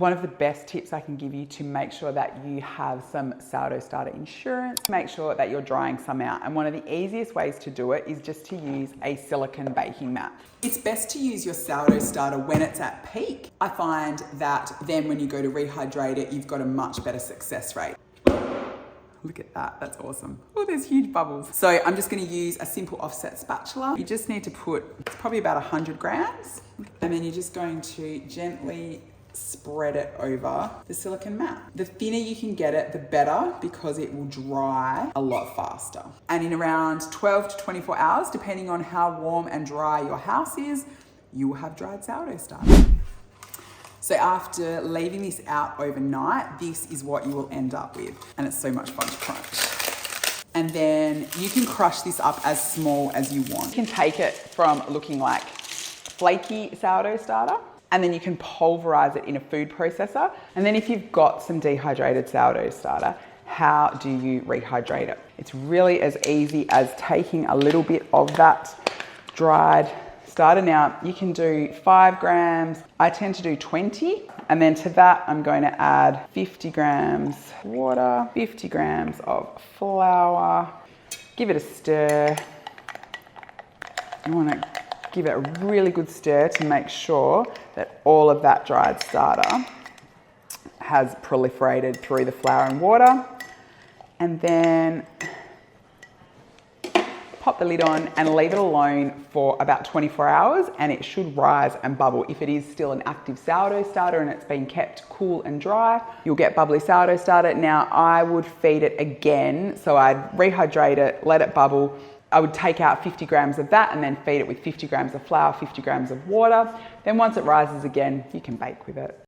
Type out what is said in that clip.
One of the best tips I can give you to make sure that you have some sourdough starter insurance, make sure that you're drying some out. And one of the easiest ways to do it is just to use a silicone baking mat. It's best to use your sourdough starter when it's at peak. I find that then when you go to rehydrate it, you've got a much better success rate. Look at that, that's awesome. Oh, there's huge bubbles. So I'm just gonna use a simple offset spatula. You just need to put, it's probably about 100 grams. And then you're just going to gently spread it over the silicone mat. The thinner you can get it, the better, because it will dry a lot faster. And in around 12 to 24 hours, depending on how warm and dry your house is, you will have dried sourdough starter. So after leaving this out overnight, this is what you will end up with. And it's so much fun to crunch. And then you can crush this up as small as you want. You can take it from looking like flaky sourdough starter, and then you can pulverize it in a food processor. And then if you've got some dehydrated sourdough starter, how do you rehydrate it? It's really as easy as taking a little bit of that dried starter. Now you can do 5 grams. I tend to do 20. And then to that, I'm going to add 50 grams water, 50 grams of flour. Give it a stir. You want to give it a really good stir to make sure that all of that dried starter has proliferated through the flour and water. And then pop the lid on and leave it alone for about 24 hours, and it should rise and bubble. If it is still an active sourdough starter and it's been kept cool and dry, you'll get bubbly sourdough starter. Now I would feed it again. So I'd rehydrate it, let it bubble. I would take out 50 grams of that and then feed it with 50 grams of flour, 50 grams of water. Then once it rises again, you can bake with it.